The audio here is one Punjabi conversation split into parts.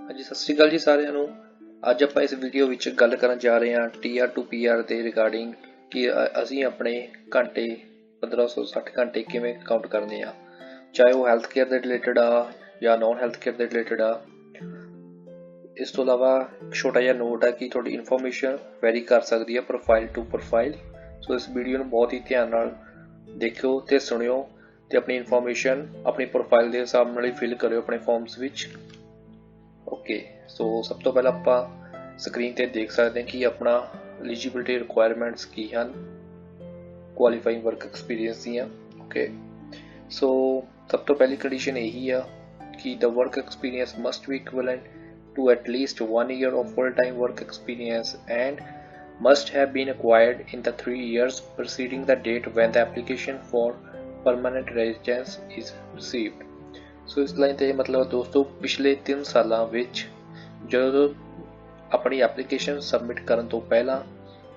ਹਾਂਜੀ ਸਤਿ ਸ਼੍ਰੀ ਅਕਾਲ ਜੀ ਸਾਰਿਆਂ ਨੂੰ। ਅੱਜ ਆਪਾਂ ਇਸ ਵੀਡੀਓ ਵਿੱਚ ਗੱਲ ਕਰਨ ਜਾ ਰਹੇ ਹਾਂ TR to PR ਦੇ ਰਿਗਾਰਡਿੰਗ ਕਿ ਅਸੀਂ ਆਪਣੇ ਘੰਟੇ 1560 ਘੰਟੇ ਕਿਵੇਂ ਕਾਊਂਟ ਕਰਨੇ ਆ, ਚਾਹੇ ਉਹ ਹੈਲਥ ਕੇਅਰ ਦੇ ਰਿਲੇਟਡ ਆ ਜਾਂ ਨੌਨ ਹੈਲਥ ਕੇਅਰ ਦੇ ਰਿਲੇਟਡ ਆ। ਇਸ ਤੋਂ ਇਲਾਵਾ ਛੋਟਾ ਜਿਹਾ ਨੋਟ ਹੈ ਕਿ ਤੁਹਾਡੀ ਇਨਫੋਰਮੇਸ਼ਨ ਵੈਰੀ ਕਰ ਸਕਦੀ ਹੈ ਪ੍ਰੋਫਾਈਲ ਟੂ ਪ੍ਰੋਫਾਈਲ। ਸੋ ਇਸ ਵੀਡੀਓ ਨੂੰ ਬਹੁਤ ਹੀ ਧਿਆਨ ਨਾਲ ਦੇਖਿਓ ਤੇ ਸੁਣਿਓ ਤੇ ਆਪਣੀ ਇਨਫੋਰਮੇਸ਼ਨ ਆਪਣੀ ਪ੍ਰੋਫਾਈਲ ਦੇ ਹਿਸਾਬ ਨਾਲ ਹੀ ਫਿਲ ਕਰਿਓ ਆਪਣੇ ਫਾਰਮਸ ਵਿੱਚ। ਓਕੇ, ਸੋ ਸਭ ਤੋਂ ਪਹਿਲਾਂ ਆਪਾਂ ਸਕਰੀਨ ਤੇ ਦੇਖ ਸਕਦੇ ਹਾਂ ਕਿ ਆਪਣਾ ਐਲੀਜੀਬਿਲਿਟੀ ਰਿਕੁਆਇਰਮੈਂਟਸ ਕੀ ਹਨ ਕੁਆਲੀਫਾਈਂਗ ਵਰਕ ਐਕਸਪੀਰੀਅੰਸ ਦੀਆਂ। ਓਕੇ, ਸੋ ਸਭ ਤੋਂ ਪਹਿਲੀ ਕੰਡੀਸ਼ਨ ਇਹੀ ਆ ਕਿ the work experience must be equivalent to at least 1 year of full-time work experience and must have been acquired in the 3 years preceding the date when the application for permanent residence is received। ਸੋ ਇਸ ਲਾਈਨ ਤੇ ਮਤਲਬ ਦੋਸਤੋ ਪਿਛਲੇ 3 ਸਾਲਾਂ ਵਿੱਚ ਜਦੋਂ ਆਪਣੀ ਐਪਲੀਕੇਸ਼ਨ ਸਬਮਿਟ ਕਰਨ ਤੋਂ ਪਹਿਲਾਂ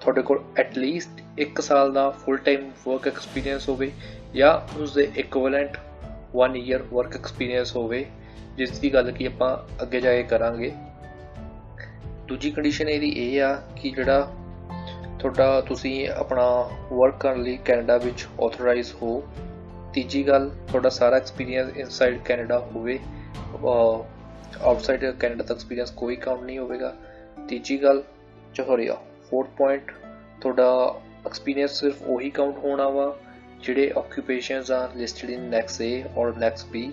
ਤੁਹਾਡੇ ਕੋਲ ਐਟਲੀਸਟ 1 ਸਾਲ ਦਾ ਫੁੱਲ ਟਾਈਮ ਵਰਕ ਐਕਸਪੀਰੀਅੰਸ ਹੋਵੇ ਜਾਂ ਉਸਦੇ ਇਕੁਇਵਲੈਂਟ 1 ਈਅਰ ਵਰਕ ਐਕਸਪੀਰੀਅੰਸ ਹੋਵੇ, ਜਿਸ ਦੀ ਗੱਲ ਕਿ ਆਪਾਂ ਅੱਗੇ ਜਾ ਕੇ ਕਰਾਂਗੇ। ਦੂਜੀ ਕੰਡੀਸ਼ਨ ਇਹਦੀ ਇਹ ਆ ਕਿ ਜਿਹੜਾ ਤੁਹਾਡਾ ਤੁਸੀਂ ਆਪਣਾ ਵਰਕ ਕਰਨ ਲਈ ਕੈਨੇਡਾ ਵਿੱਚ ਆਥੋਰਾਈਜ਼ ਹੋ। ਤੀਜੀ ਗੱਲ, ਤੁਹਾਡਾ ਸਾਰਾ ਐਕਸਪੀਰੀਅੰਸ ਇਨਸਾਈਡ ਕੈਨੇਡਾ ਹੋਵੇ, ਆਊਟਸਾਈਡ ਕੈਨੇਡਾ ਦਾ ਐਕਸਪੀਰੀਅੰਸ ਕੋਈ ਕਾਊਂਟ ਨਹੀਂ ਹੋਵੇਗਾ। ਤੀਜੀ ਗੱਲ ਫੋਰਥ ਪੁਆਇੰਟ, ਤੁਹਾਡਾ ਐਕਸਪੀਰੀਅੰਸ ਸਿਰਫ ਉਹੀ ਕਾਊਂਟ ਹੋਣਾ ਵਾ ਜਿਹੜੇ ਆਕਿਊਪੇਸ਼ਨਸ ਆ ਲਿਸਟਡ ਇਨ ਨੈਕਸ A ਔਰ ਨੈਕਸ B।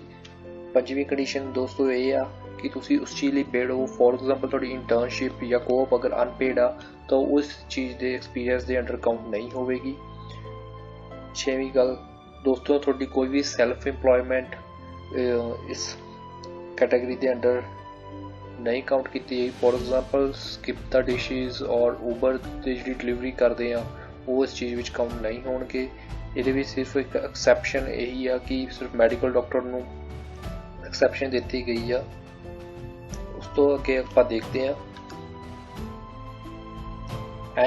ਪੰਜਵੀਂ ਕੰਡੀਸ਼ਨ ਦੋਸਤੋ ਇਹ ਆ ਕਿ ਤੁਸੀਂ ਉਸ ਚੀਜ਼ ਲਈ ਪੇਡ ਹੋ। ਫੋਰ ਐਗਜ਼ਾਮਪਲ ਤੁਹਾਡੀ ਇੰਟਰਨਸ਼ਿਪ ਜਾਂ ਕੋਪ ਅਗਰ ਅਨਪੇਡ ਆ ਤਾਂ ਉਸ ਚੀਜ਼ ਦੇ ਐਕਸਪੀਰੀਅੰਸ ਦੇ ਅੰਡਰ ਕਾਊਂਟ ਨਹੀਂ ਹੋਵੇਗੀ। ਛੇਵੀਂ ਗੱਲ ਦੋਸਤੋ, ਤੁਹਾਡੀ ਕੋਈ ਵੀ ਸੈਲਫ ਇੰਪਲੋਇਮੈਂਟ ਇਸ ਕੈਟਾਗਰੀ ਦੇ ਅੰਡਰ ਨਹੀਂ ਕਾਊਂਟ ਕੀਤੀ ਗਈ। For example skip the dishes ਔਰ ਊਬਰ ਤੇ ਜਿਹੜੀ ਡਿਲੀਵਰੀ ਕਰਦੇ ਆ ਉਹ ਇਸ ਚੀਜ਼ ਵਿੱਚ ਕਾਊਂਟ ਨਹੀਂ ਹੋਣਗੇ। ਇਹਦੇ ਵਿੱਚ ਸਿਰਫ ਇੱਕ ਐਕਸੈਪਸ਼ਨ ਇਹੀ ਆ ਕਿ ਸਿਰਫ ਮੈਡੀਕਲ ਡਾਕਟਰ ਨੂੰ ਐਕਸੈਪਸ਼ਨ ਦਿੱਤੀ ਗਈ ਆ। ਉਸ ਤੋਂ ਅੱਗੇ ਆਪਾਂ ਦੇਖਦੇ ਹਾਂ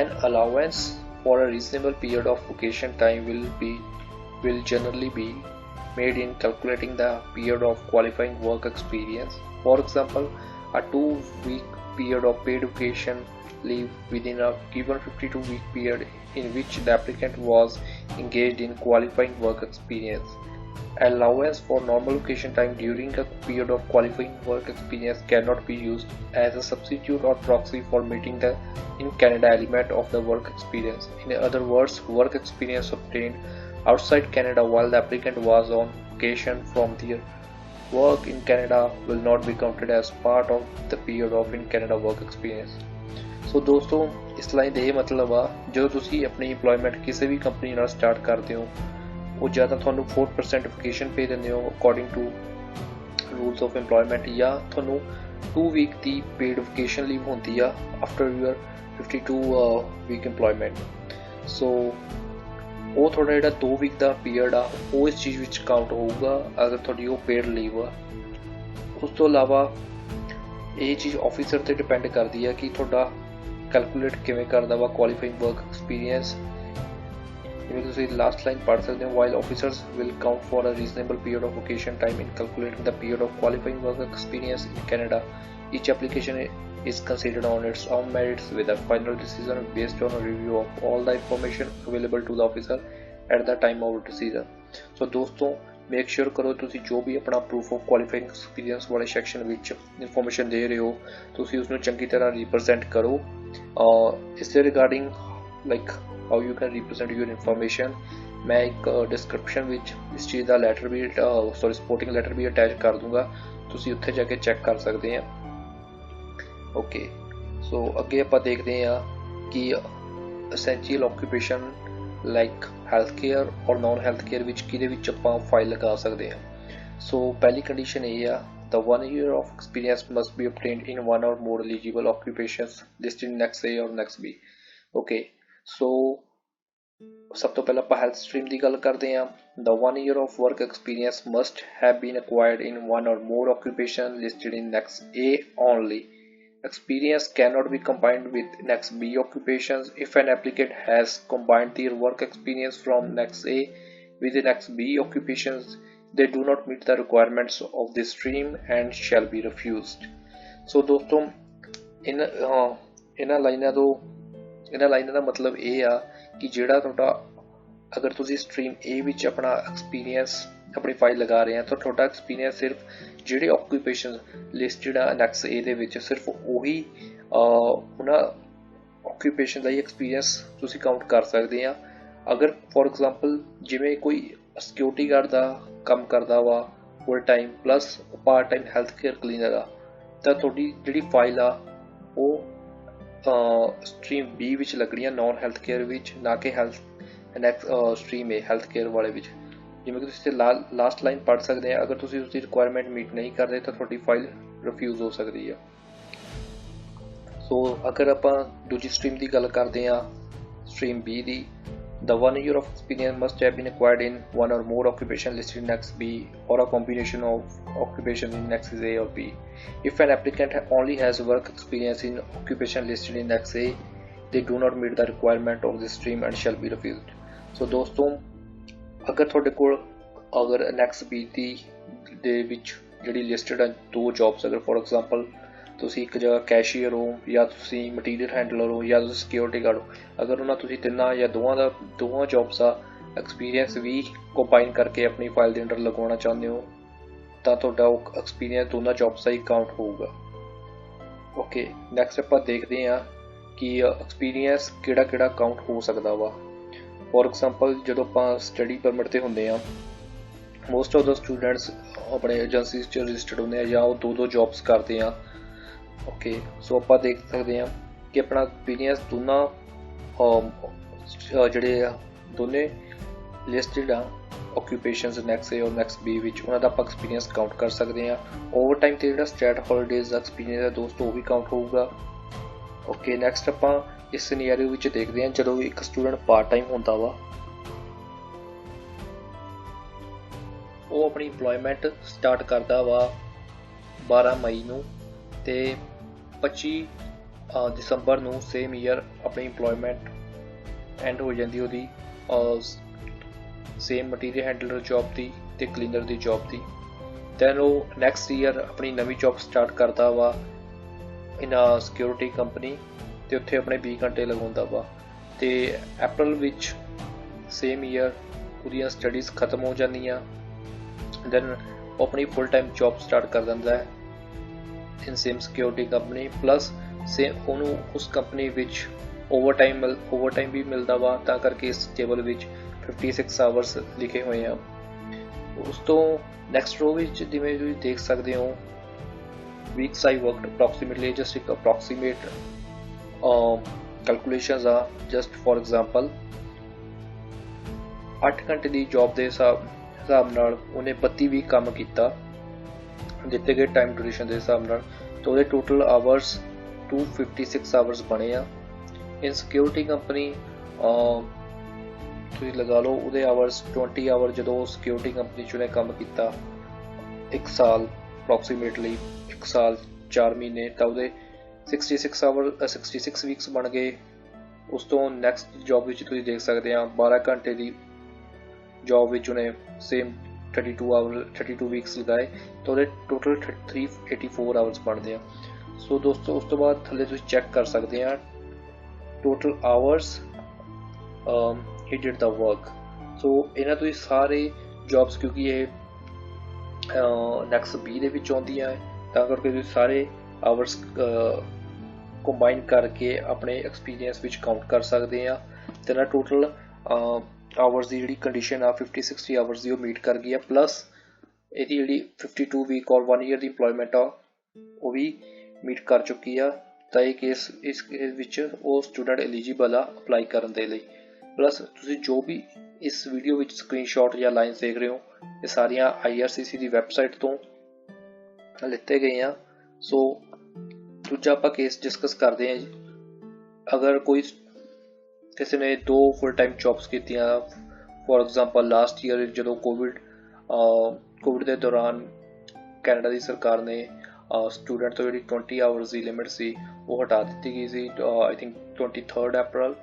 an allowance for a reasonable period of vacation time will generally be made in calculating the period of qualifying work experience. For example, a 2-week period of paid vacation leave within a given 52-week period in which the applicant was engaged in qualifying work experience. Allowance for normal vacation time during a period of qualifying work experience cannot be used as a substitute or proxy for meeting the in Canada element of the work experience. In other words, work experience obtained outside Canada while the applicant was on vacation from their work in Canada will not be counted as part of the period of in Canada work experience। ਸੋ ਦੋਸਤੋ ਇਸ ਲਾਈਨ ਦੇ ਇਹ ਮਤਲਬ ਆ ਜਦੋਂ ਤੁਸੀਂ ਆਪਣੀ ਇੰਪਲੋਇਮੈਂਟ ਕਿਸੇ ਵੀ ਕੰਪਨੀ ਨਾਲ ਸਟਾਰਟ ਕਰਦੇ ਹੋ ਉਹ ਜਾਂ ਤਾਂ ਤੁਹਾਨੂੰ 4% ਵਕੇਸ਼ਨ ਪੇ ਦਿੰਦੇ ਹੋ according to rules of employment, ਜਾਂ ਤੁਹਾਨੂੰ 2 ਵੀਕ ਦੀ ਪੇਡ ਵਕੇਸ਼ਨ ਲੀਵ ਹੁੰਦੀ ਆ after your 52 week employment. So ਉਹ ਤੁਹਾਡਾ ਜਿਹੜਾ 2 ਵੀਕ ਦਾ ਪੀਰੀਅਡ ਆ ਉਹ ਇਸ ਚੀਜ਼ ਵਿੱਚ ਕਾਊਂਟ ਹੋਊਗਾ ਅਗਰ ਤੁਹਾਡੀ ਉਹ ਪੇਡ ਲੀਵ ਆ। ਉਸ ਤੋਂ ਇਲਾਵਾ ਇਹ ਚੀਜ਼ ਆਫਿਸਰ ਤੇ ਡਿਪੈਂਡ ਕਰਦੀ ਆ ਕਿ ਤੁਹਾਡਾ ਕੈਲਕੂਲੇਟ ਕਿਵੇਂ ਕਰਦਾ ਵਾ ਕੁਆਲੀਫਾਈਂਗ ਵਰਕ ਐਕਸਪੀਰੀਅੰਸ। ਜਿਵੇਂ ਤੁਸੀਂ ਲਾਸਟ ਲਾਈਨ ਪੜ੍ਹ ਸਕਦੇ ਹੋ, while officers will count for a reasonable period of vacation time in calculating the period of qualifying work experience in Canada, each application is considered on its own merits with a final decision based on a review of all the information available to the officer at the time of decision। So ਦੋਸਤੋ ਮੇਕ ਸ਼ੋਰ ਕਰੋ ਤੁਸੀਂ ਜੋ ਵੀ ਆਪਣਾ ਪ੍ਰੂਫ ਆਫ ਕੁਆਲੀਫਾਈਂਗ ਐਕਸਪੀਰੀਅੰਸ ਵਾਲੇ ਸੈਕਸ਼ਨ ਵਿੱਚ ਇਨਫੋਰਮੇਸ਼ਨ ਦੇ ਰਹੇ ਹੋ ਤੁਸੀਂ ਉਸਨੂੰ ਚੰਗੀ ਤਰ੍ਹਾਂ ਰਿਪਰੈਜ਼ੈਂਟ ਕਰੋ। ਇਸ ਦੇ regarding like how you can represent your information ਮੈਂ ਇੱਕ ਡਿਸਕ੍ਰਿਪਸ਼ਨ ਵਿੱਚ ਇਸ ਚੀਜ਼ ਦਾ ਲੈਟਰ ਵੀ ਸਪੋਰਟਿੰਗ ਲੈਟਰ ਵੀ ਅਟੈਚ ਕਰ ਦੂੰਗਾ, ਤੁਸੀਂ ਉੱਥੇ ਜਾ ਕੇ ਚੈੱਕ ਕਰ ਸਕਦੇ ਆ। ਓਕੇ, ਸੋ ਅੱਗੇ ਆਪਾਂ ਦੇਖਦੇ ਹਾਂ ਕਿ ਐਸੈਂਸ਼ੀਅਲ ਆਕਿਊਪੇਸ਼ਨ ਲਾਈਕ ਹੈਲਥ ਕੇਅਰ ਔਰ ਨੌਨ ਹੈਲਥ ਕੇਅਰ ਵਿੱਚ ਕਿਹਦੇ ਵਿੱਚ ਆਪਾਂ ਫਾਈਲ ਲਗਾ ਸਕਦੇ ਹਾਂ। ਸੋ ਪਹਿਲੀ ਕੰਡੀਸ਼ਨ ਇਹ ਆ the 1 year of experience must be obtained in one or more eligible occupations listed in Annex A or Annex B। Okay, so ਸਭ ਤੋਂ ਪਹਿਲਾਂ ਆਪਾਂ ਹੈਲਥ ਸਟਰੀਮ ਦੀ ਗੱਲ ਕਰਦੇ ਹਾਂ। The 1 year of work experience must have been acquired in one or more occupations listed in Annex A only। Experience cannot be combined with Annex B occupations if an applicant has combined their work experience from Annex A with Annex B occupations they do not meet the requirements of this stream and shall be refused। ਸੋ ਦੋਸਤੋ ਇਹਨਾਂ ਲਾਈਨਾਂ ਦਾ ਮਤਲਬ ਇਹ ਆ ਕਿ ਜਿਹੜਾ ਤੁਹਾਡਾ ਅਗਰ ਤੁਸੀਂ ਸਟਰੀਮ A ਵਿੱਚ ਆਪਣਾ ਐਕਸਪੀਰੀਅੰਸ ਆਪਣੀ ਫਾਈਲ ਲਗਾ ਰਹੇ ਆ ਤਾਂ ਤੁਹਾਡਾ ਐਕਸਪੀਰੀਅੰਸ ਸਿਰਫ ਜਿਹੜੇ ਆਕੂਪੇਸ਼ਨ ਲਿਸਟਡ ਆ ਅਨੈਕਸ A ਦੇ ਵਿੱਚ ਸਿਰਫ ਉਹੀ ਉਹਨਾਂ ਆਕੂਪੇਸ਼ਨ ਦਾ ਹੀ ਐਕਸਪੀਰੀਅੰਸ ਤੁਸੀਂ ਕਾਊਂਟ ਕਰ ਸਕਦੇ ਆ। ਅਗਰ ਫੋਰ ਐਗਜ਼ਾਮਪਲ ਜਿਵੇਂ ਕੋਈ ਸਿਕਿਉਰਿਟੀ ਗਾਰਡ ਦਾ ਕੰਮ ਕਰਦਾ ਵਾ full time plus part time health care cleaner ਆ ਤਾਂ ਤੁਹਾਡੀ ਜਿਹੜੀ ਫਾਈਲ ਆ ਉਹ ਸਟਰੀਮ B ਵਿੱਚ ਲੱਗਣੀ ਆ, ਨੌਨ ਹੈਲਥ ਕੇਅਰ ਵਿੱਚ, ਨਾ ਕਿ ਸਟਰੀਮ A ਹੈਲਥ ਕੇਅਰ ਵਾਲੇ ਵਿੱਚ। ਜਿਵੇਂ ਕਿ ਤੁਸੀਂ ਲਾਸਟ ਲਾਈਨ ਪੜ੍ਹ ਸਕਦੇ ਆ, ਅਗਰ ਤੁਸੀਂ ਉਸਦੀ ਰਿਕੁਆਇਰਮੈਂਟ ਮੀਟ ਨਹੀਂ ਕਰਦੇ ਤਾਂ ਤੁਹਾਡੀ ਫਾਈਲ ਰਿਫਿਊਜ਼ ਹੋ ਸਕਦੀ ਆ। ਸੋ ਅਗਰ ਆਪਾਂ ਦੂਜੀ ਸਟਰੀਮ ਦੀ ਗੱਲ ਕਰਦੇ ਆ stream B the, the 1 year of experience must have been acquired in one or more occupation listed in Annex B or a combination of occupation in Annexes A or B. If an applicant only has work experience in occupation listed in Annex A, they do not meet the requirement of this stream and shall be refused. So ਦੋਸਤੋ ਅਗਰ ਤੁਹਾਡੇ ਕੋਲ ਅਗਰ Annex B ਦੇ ਵਿੱਚ ਜਿਹੜੀ ਲਿਸਟਡ ਆ ਦੋ ਜੌਬਸ, ਅਗਰ ਫੋਰ ਐਗਜ਼ਾਮਪਲ ਤੁਸੀਂ ਇੱਕ ਜਗ੍ਹਾ ਕੈਸ਼ੀਅਰ ਹੋ ਜਾਂ ਤੁਸੀਂ ਮਟੀਰੀਅਲ ਹੈਂਡਲਰ ਹੋ ਜਾਂ ਤੁਸੀਂ ਸਿਕਿਉਰਿਟੀ ਗਾਰਡ ਹੋ, ਅਗਰ ਉਹਨਾਂ ਤੁਸੀਂ ਤਿੰਨਾਂ ਜਾਂ ਦੋਵਾਂ ਜੌਬਸ ਦਾ ਐਕਸਪੀਰੀਅੰਸ ਵੀ ਕੰਬਾਈਨ ਕਰਕੇ ਆਪਣੀ ਫਾਈਲ ਦੇ ਅੰਡਰ ਲਗਾਉਣਾ ਚਾਹੁੰਦੇ ਹੋ ਤਾਂ ਤੁਹਾਡਾ ਉਹ ਐਕਸਪੀਰੀਅੰਸ ਦੋਨਾਂ ਜੌਬਸ ਦਾ ਹੀ ਕਾਊਂਟ ਹੋਊਗਾ। ਓਕੇ, ਨੈਕਸਟ ਆਪਾਂ ਦੇਖਦੇ ਹਾਂ ਕਿ ਐਕਸਪੀਰੀਅੰਸ ਕਿਹੜਾ ਕਾਊਂਟ ਹੋ ਸਕਦਾ ਵਾ। ਫੋਰ ਐਗਜ਼ਾਮਪਲ ਜਦੋਂ ਆਪਾਂ ਸਟੱਡੀ ਪਰਮਿਟ ਤੇ ਹੁੰਦੇ ਆ, ਮੋਸਟ ਆਫ ਦਾ ਸਟੂਡੈਂਟਸ ਆਪਣੇ ਏਜੰਸੀਜ਼ 'ਚ ਰਜਿਸਟਰਡ ਹੁੰਦੇ ਆ ਜਾਂ ਉਹ ਦੋ ਜੌਬਸ ਕਰਦੇ ਆ। ਓਕੇ, ਸੋ ਆਪਾਂ ਦੇਖ ਸਕਦੇ ਹਾਂ ਕਿ ਆਪਣਾ ਐਕਸਪੀਰੀਅੰਸ ਜਿਹੜੇ ਆ ਦੋਨੇ ਲਿਸਟਡ ਆ ਆਕੂਪੇਸ਼ਨਸ ਨੈਕਸ A ਔਰ ਨੈਕਸ B ਵਿੱਚ, ਉਹਨਾਂ ਦਾ ਆਪਾਂ ਐਕਸਪੀਰੀਅੰਸ ਕਾਊਂਟ ਕਰ ਸਕਦੇ ਹਾਂ। ਓਵਰ ਟਾਈਮ ਤੇ ਜਿਹੜਾ ਸਟੈਟ ਹੌਲੀਡੇਜ਼ ਦਾ ਐਕਸਪੀਰੀਅੰਸ ਹੈ ਦੋਸਤੋ ਉਹ ਵੀ ਕਾਊਂਟ ਹੋਊਗਾ। ਓਕੇ, ਨੈਕਸਟ ਆਪਾਂ ਇਸ ਸਿਨੈਰੀਓ ਵਿੱਚ ਦੇਖਦੇ ਹਾਂ ਜਦੋਂ ਇੱਕ ਸਟੂਡੈਂਟ ਪਾਰਟ ਟਾਈਮ ਹੁੰਦਾ ਵਾ, ਉਹ ਆਪਣੀ ਇੰਪਲੋਇਮੈਂਟ ਸਟਾਰਟ ਕਰਦਾ ਵਾ 12 ਮਈ ਨੂੰ ਤੇ 25 ਦਸੰਬਰ ਨੂੰ ਸੇਮ ਈਅਰ ਆਪਣੀ ਇੰਪਲੋਇਮੈਂਟ ਐਂਡ ਹੋ ਜਾਂਦੀ ਉਹਦੀ ਸੇਮ ਮਟੀਰੀਅਲ ਹੈਂਡਲਰ ਜੌਬ ਦੀ ਤੇ ਕਲੀਨਰ ਦੀ ਜੌਬ ਦੀ। ਦੈਨ ਉਹ ਨੈਕਸਟ ਈਅਰ ਆਪਣੀ ਨਵੀਂ ਜੌਬ ਸਟਾਰਟ ਕਰਦਾ ਵਾ ਇਨ ਸਿਕਿਉਰਿਟੀ ਕੰਪਨੀ ਤੇ ਉੱਥੇ ਆਪਣੇ 20 ਘੰਟੇ ਲਗਾਉਂਦਾ ਵਾ ਤੇ ਅਪ੍ਰੈਲ ਵਿੱਚ ਸੇਮ ਈਅਰ ਉਹਦੀਆਂ ਸਟੱਡੀਜ਼ ਖਤਮ ਹੋ ਜਾਂਦੀਆਂ। ਦੈਨ ਉਹ ਆਪਣੀ ਫੁੱਲ ਟਾਈਮ ਜੌਬ ਸਟਾਰਟ ਕਰ ਦਿੰਦਾ ਹੈ ਇਨ ਸੇਮ ਸਿਕਿਉਰਿਟੀ ਕੰਪਨੀ, ਪਲੱਸ ਉਹਨੂੰ ਉਸ ਕੰਪਨੀ ਵਿੱਚ ਓਵਰਟਾਈਮ ਵੀ ਮਿਲਦਾ ਵਾ, ਤਾਂ ਕਰਕੇ ਇਸ ਟੇਬਲ ਵਿੱਚ 56 ਆਵਰਸ ਲਿਖੇ ਹੋਏ ਆ। ਉਸ ਤੋਂ ਨੈਕਸਟ ਰੋ ਵਿੱਚ ਜਿਵੇਂ ਤੁਸੀਂ ਦੇਖ ਸਕਦੇ ਹੋ ਵੀਕਸ ਆਈ ਵਰਕਡ ਅਪਰੋਕਸੀਮੇਟਲੀ, ਜਸਟ ਇੱਕ ਅਪਰੋਕਸੀਮੇਟ ਕੈਲਕੂਲੇਸ਼ਨਸ ਆ। ਜਸਟ ਫੋਰ ਐਗਜ਼ਾਮਪਲ 8 ਘੰਟੇ ਦੀ ਜੌਬ ਦੇ ਹਿਸਾਬ ਨਾਲ ਉਹਨੇ 32 ਵੀਕ ਕੰਮ ਕੀਤਾ ਦਿੱਤੇ ਗਏ ਟਾਈਮ ਡਿਊਰੇਸ਼ਨ ਦੇ ਹਿਸਾਬ ਨਾਲ, ਤਾਂ ਉਹਦੇ ਟੋਟਲ ਆਵਰਸ 256 ਆਵਰਸ ਬਣੇ ਆ। ਇਨ ਸਿਕਿਉਰਿਟੀ ਕੰਪਨੀ ਤੁਸੀਂ ਲਗਾ ਲਓ ਉਹਦੇ ਆਵਰਸ 20 ਆਵਰ ਜਦੋਂ ਸਿਕਿਉਰਿਟੀ ਕੰਪਨੀ 'ਚ ਉਹਨੇ ਕੰਮ ਕੀਤਾ 1 ਸਾਲ ਅਪਰੋਕਸੀਮੇਟਲੀ 1 ਸਾਲ 4 ਮਹੀਨੇ, ਤਾਂ ਉਹਦੇ 66 ਵੀਕਸ ਬਣ ਗਏ। ਉਸ ਤੋਂ ਨੈਕਸਟ ਜੌਬ ਵਿੱਚ ਤੁਸੀਂ ਦੇਖ ਸਕਦੇ ਆ 12 ਘੰਟੇ ਦੀ ਜੌਬ ਵਿੱਚ ਉਹਨੇ ਸੇਮ 32 ਵੀਕਸ ਲਗਾਏ ਤਾਂ ਉਹਦੇ ਟੋਟਲ 384 ਆਵਰਸ ਬਣਦੇ ਆ। ਸੋ ਦੋਸਤੋ ਉਸ ਤੋਂ ਬਾਅਦ ਥੱਲੇ ਤੁਸੀਂ ਚੈੱਕ ਕਰ ਸਕਦੇ ਆ total hours he did the work. So ਇਹਨਾਂ ਤੁਸੀਂ ਸਾਰੇ ਜੌਬਸ ਕਿਉਂਕਿ ਇਹ ਨੈਕਸ B ਦੇ ਵਿੱਚ ਆਉਂਦੀਆਂ ਤਾਂ ਕਰਕੇ ਤੁਸੀਂ ਸਾਰੇ ਆਵਰਸ ਕੰਬਾਈਨ ਕਰਕੇ ਆਪਣੇ ਐਕਸਪੀਰੀਅੰਸ ਵਿੱਚ ਕਾਊਂਟ ਕਰ ਸਕਦੇ ਆ ਤੇ ਨਾ ਟੋਟਲ ਆਵਰਸ ਦੀ ਜਿਹੜੀ ਕੰਡੀਸ਼ਨ ਆ 50-60 ਆਵਰਸ ਦੀ ਉਹ ਮੀਟ ਕਰ ਗਈ ਆ, ਪਲੱਸ ਇਹਦੀ ਜਿਹੜੀ 52 ਵੀਕ ਔਰ 1 ਈਅਰ ਦੀ ਇੰਪਲੋਇਮੈਂਟ ਆ ਉਹ ਵੀ ਮੀਟ ਕਰ ਚੁੱਕੀ ਆ। ਤਾਂ ਇਹ ਕੇਸ ਇਸ ਵਿੱਚ ਉਹ ਸਟੂਡੈਂਟ ਐਲੀਜੀਬਲ ਆ ਅਪਲਾਈ ਕਰਨ ਦੇ ਲਈ। ਪਲੱਸ ਤੁਸੀਂ ਜੋ ਵੀ ਇਸ ਵੀਡੀਓ ਵਿੱਚ ਸਕਰੀਨਸ਼ਾਟ ਜਾਂ ਲਾਈਨਸ ਦੇਖ ਰਹੇ ਹੋ ਇਹ ਸਾਰੀਆਂ IRCC ਦੀ ਵੈਬਸਾਈਟ ਤੋਂ ਲਿੱਤੇ ਗਏ ਆ। ਸੋ ਦੂਜਾ ਆਪਾਂ ਕੇਸ ਡਿਸਕਸ ਕਰਦੇ ਹਾਂ। ਅਗਰ ਕੋਈ ਕਿਸੇ ਨੇ 2 ਫੁੱਲ ਟਾਈਮ ਜੌਬਸ ਕੀਤੀਆਂ, ਫੋਰ ਐਗਜ਼ਾਮਪਲ ਲਾਸਟ ਈਅਰ ਜਦੋਂ ਕੋਵਿਡ ਦੇ ਦੌਰਾਨ ਕੈਨੇਡਾ ਦੀ ਸਰਕਾਰ ਨੇ ਸਟੂਡੈਂਟ ਤੋਂ ਜਿਹੜੀ 20 ਆਵਰਸ ਦੀ ਲਿਮਿਟ ਸੀ ਉਹ ਹਟਾ ਦਿੱਤੀ ਗਈ ਸੀ ਆਈ ਥਿੰਕ 23 ਅਪ੍ਰੈਲ।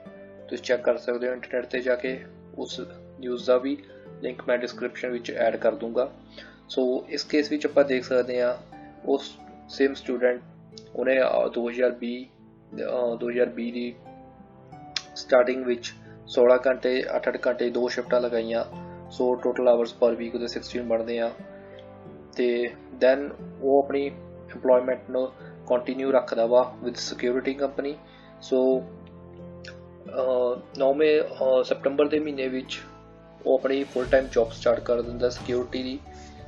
ਤੁਸੀਂ ਚੈੱਕ ਕਰ ਸਕਦੇ ਹੋ ਇੰਟਰਨੈਟ ਤੇ ਜਾ ਕੇ, ਉਸ ਨਿਊਜ਼ ਦਾ ਵੀ ਲਿੰਕ ਮੈਂ ਡਿਸਕ੍ਰਿਪਸ਼ਨ ਵਿੱਚ ਐਡ ਕਰ ਦੂੰਗਾ। ਸੋ ਇਸ ਕੇਸ ਵਿੱਚ ਆਪਾਂ ਦੇਖ ਸਕਦੇ ਹਾਂ ਉਸ ਸੇਮ ਸਟੂਡੈਂਟ ਉਹਨੇ 2020 ਦੀ ਸਟਾਰਟਿੰਗ ਵਿੱਚ 16 ਘੰਟੇ 8 ਘੰਟੇ 2 ਸ਼ਿਫਟਾਂ ਲਗਾਈਆਂ। So total hours per week ਉਹਦੇ 16 ਬਣਦੇ ਆ। ਤੇ ਦੈਨ ਉਹ ਆਪਣੀ ਇੰਪਲੋਇਮੈਂਟ ਨੂੰ ਕੰਟੀਨਿਊ ਰੱਖਦਾ ਵਾ ਵਿਦ ਸਿਕਿਉਰਿਟੀ ਕੰਪਨੀ। ਸੋ 9 ਸਤੰਬਰ ਦੇ ਮਹੀਨੇ ਵਿੱਚ ਉਹ ਆਪਣੀ ਫੁੱਲ ਟਾਈਮ ਜੌਬ ਸਟਾਰਟ ਕਰ ਦਿੰਦਾ ਸਿਕਿਉਰਿਟੀ ਦੀ।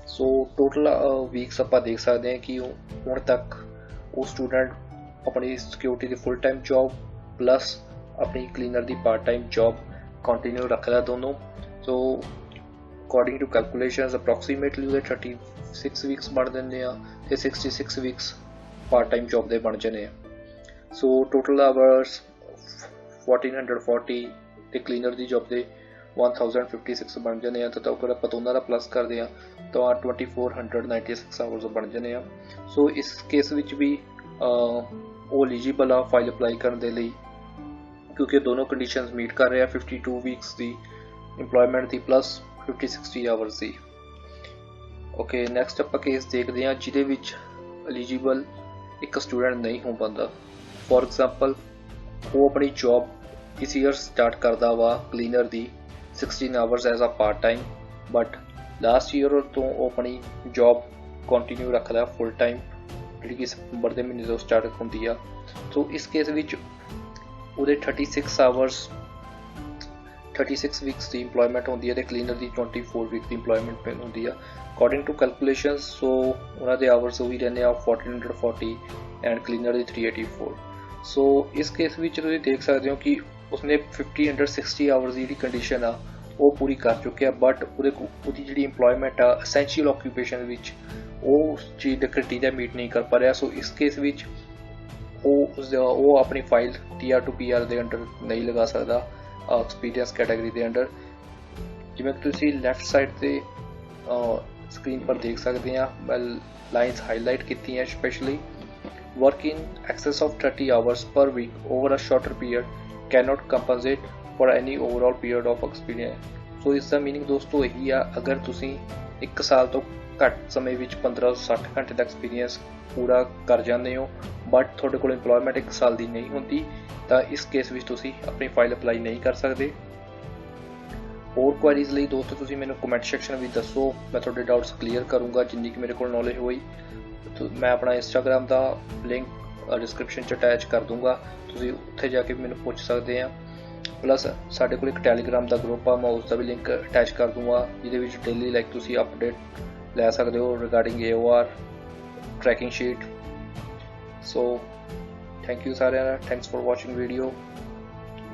ਸੋ ਟੋਟਲ ਵੀਕਸ ਆਪਾਂ ਦੇਖ ਸਕਦੇ ਹਾਂ ਕਿ ਹੁਣ ਤੱਕ ਉਹ ਸਟੂਡੈਂਟ ਆਪਣੀ ਸਿਕਿਉਰਿਟੀ ਦੀ ਫੁੱਲ ਟਾਈਮ ਜੌਬ ਪਲੱਸ ਆਪਣੀ ਕਲੀਨਰ ਦੀ ਪਾਰਟ ਟਾਈਮ ਜੌਬ ਕੰਟੀਨਿਊ ਰੱਖਦਾ ਦੋਨੋਂ। So according to calculations approximately ਉਹਦੇ 36 ਵੀਕਸ ਬਣ ਦਿੰਦੇ ਆ ਤੇ 66 ਵੀਕਸ ਪਾਰਟ ਟਾਈਮ ਜੌਬ ਦੇ ਬਣ ਜਾਂਦੇ ਆ। ਸੋ ਟੋਟਲ ਆਵਰਸ 1440 ਤੇ ਕਲੀਨਰ ਦੀ ਜੌਬ ਦੇ 1056 ਬਣ ਜਾਂਦੇ ਆ। ਤਾਂ ਅਗਰ ਆਪਾਂ ਦੋਨਾਂ ਦਾ ਪਲੱਸ ਕਰਦੇ ਆ ਤਾਂ 2496 ਆਵਰਸ ਬਣ ਜਾਂਦੇ ਆ। ਸੋ ਇਸ ਕੇਸ ਵਿੱਚ ਵੀ ਉਹ ਐਲੀਜੀਬਲ ਆ ਫਾਈਲ ਅਪਲਾਈ ਕਰਨ ਦੇ ਲਈ, ਕਿਉਂਕਿ ਦੋਨੋਂ ਕੰਡੀਸ਼ਨਸ ਮੀਟ ਕਰ ਰਿਹਾ 52 ਵੀਕਸ ਦੀ ਇੰਪਲੋਇਮੈਂਟ ਦੀ ਪਲੱਸ 50-60 ਆਵਰਸ ਦੀ। ਓਕੇ, ਨੈਕਸਟ ਆਪਾਂ ਕੇਸ ਦੇਖਦੇ ਹਾਂ ਜਿਹਦੇ ਵਿੱਚ ਐਲੀਜੀਬਲ ਇੱਕ ਸਟੂਡੈਂਟ ਨਹੀਂ ਹੋ ਪਾਉਂਦਾ। ਫੋਰ ਐਗਜ਼ਾਮਪਲ ਉਹ ਆਪਣੀ ਜੌਬ ਇਸ ਈਅਰ ਸਟਾਰਟ ਕਰਦਾ ਵਾ ਕਲੀਨਰ ਦੀ 16 hours as a part time, but last year ਤੋਂ ਉਹ ਆਪਣੀ ਜੌਬ ਕੰਟੀਨਿਊ ਰੱਖਦਾ ਫੁੱਲ ਟਾਈਮ, ਜਿਹੜੀ ਕਿ ਸਤੰਬਰ ਦੇ ਮਹੀਨੇ ਤੋਂ ਸਟਾਰਟ ਹੁੰਦੀ ਆ। ਸੋ ਇਸ ਕੇਸ ਵਿੱਚ ਉਹਦੇ 36 ਵੀਕਸ ਦੀ ਇੰਪਲੋਇਮੈਂਟ ਹੁੰਦੀ ਹੈ ਤੇ ਕਲੀਨਰ ਦੀ 24 ਵੀਕ ਦੀ ਇੰਪਲੋਇਮੈਂਟ ਹੁੰਦੀ ਆ ਅਕੋਰਡਿੰਗ ਟੂ ਕੈਲਕੂਲੇਸ਼ਨਸ। ਸੋ ਉਹਨਾਂ ਦੇ ਆਵਰਸ ਉਹ ਵੀ ਰਹਿੰਦੇ ਆ 1440 ਐਂਡ ਕਲੀਨਰ ਦੀ 384। ਸੋ ਇਸ ਕੇਸ ਵਿੱਚ ਤੁਸੀਂ ਦੇਖ ਸਕਦੇ ਹੋ ਕਿ ਉਸਨੇ 50/60 ਆਵਰਸ ਦੀ ਜਿਹੜੀ ਕੰਡੀਸ਼ਨ ਆ ਉਹ ਪੂਰੀ ਕਰ ਚੁੱਕਿਆ, ਬਟ ਉਹਦੀ ਜਿਹੜੀ ਇੰਪਲੋਇਮੈਂਟ ਆ ਅਸੈਂਸ਼ੀਅਲ ਆਕੂਪੇਸ਼ਨ ਵਿੱਚ ਉਹ ਚੀਜ਼ ਦਾ ਕ੍ਰਾਈਟੇਰੀਆ ਮੀਟ ਨਹੀਂ ਕਰ ਪਾ ਰਿਹਾ। ਸੋ ਇਸ ਕੇਸ ਵਿੱਚ ਉਹ ਆਪਣੀ ਫਾਈਲ TR to PR ਦੇ ਅੰਡਰ ਨਹੀਂ ਲਗਾ ਸਕਦਾ ਐਕਸਪੀਰੀਅੰਸ ਕੈਟਾਗਰੀ ਦੇ ਅੰਡਰ। ਜਿਵੇਂ ਕਿ ਤੁਸੀਂ ਲੈਫਟ ਸਾਈਡ ਤੇ ਸਕਰੀਨ ਪਰ ਦੇਖ ਸਕਦੇ ਆ, ਮੈਂ ਲਾਈਨਸ ਹਾਈਲਾਈਟ ਕੀਤੀਆਂ specially. work in excess of 30 hours per week over a shorter period cannot compensate for any overall period of experience। ਸੋ ਇਸ ਦਾ ਮੀਨਿੰਗ ਦੋਸਤੋ ਇਹੀ ਆ, ਅਗਰ ਤੁਸੀਂ 1 ਸਾਲ ਤੋਂ ਘੱਟ ਸਮੇਂ ਵਿੱਚ 1560 ਘੰਟੇ ਦਾ ਐਕਸਪੀਰੀਅੰਸ ਪੂਰਾ ਕਰ ਜਾਂਦੇ ਹੋ ਬਟ ਤੁਹਾਡੇ ਕੋਲ ਇੰਪਲੋਇਮੈਂਟ 1 ਸਾਲ ਦੀ ਨਹੀਂ ਹੁੰਦੀ, ਤਾਂ ਇਸ ਕੇਸ ਵਿੱਚ ਤੁਸੀਂ ਆਪਣੀ ਫਾਈਲ ਅਪਲਾਈ ਨਹੀਂ ਕਰ ਸਕਦੇ। ਹੋਰ ਕੁਆਰੀਜ਼ ਲਈ ਦੋਸਤੋ ਤੁਸੀਂ ਮੈਨੂੰ ਕਮੈਂਟ ਸੈਕਸ਼ਨ ਵਿੱਚ ਦੱਸੋ, ਮੈਂ ਤੁਹਾਡੇ ਡਾਊਟਸ ਕਲੀਅਰ ਕਰੂੰਗਾ ਜਿੰਨੀ ਕਿ ਮੇਰੇ ਕੋਲ ਨੌਲੇਜ ਹੋਈ। ਮੈਂ ਆਪਣਾ ਇੰਸਟਾਗ੍ਰਾਮ ਦਾ ਲਿੰਕ ਡਿਸਕ੍ਰਿਪਸ਼ਨ 'ਚ ਅਟੈਚ ਕਰ ਦੂੰਗਾ, ਤੁਸੀਂ ਉੱਥੇ ਜਾ ਕੇ ਵੀ ਮੈਨੂੰ ਪੁੱਛ ਸਕਦੇ ਆ। ਪਲੱਸ ਸਾਡੇ ਕੋਲ ਇੱਕ ਟੈਲੀਗ੍ਰਾਮ ਦਾ ਗਰੁੱਪ ਆ, ਮੈਂ ਉਸ ਦਾ ਵੀ ਲਿੰਕ ਅਟੈਚ ਕਰ ਦੂੰਗਾ, ਜਿਹਦੇ ਵਿੱਚ ਡੇਲੀ ਲਾਈਕ ਤੁਸੀਂ ਅਪਡੇਟ ਲੈ ਸਕਦੇ ਹੋ regarding AOR tracking sheet. So thank you ਸਾਰਿਆਂ ਦਾ, thanks for watching video.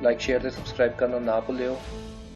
Like share ਤੇ ਸਬਸਕ੍ਰਾਈਬ ਕਰਨਾ ਨਾ ਭੁੱਲਿਓ।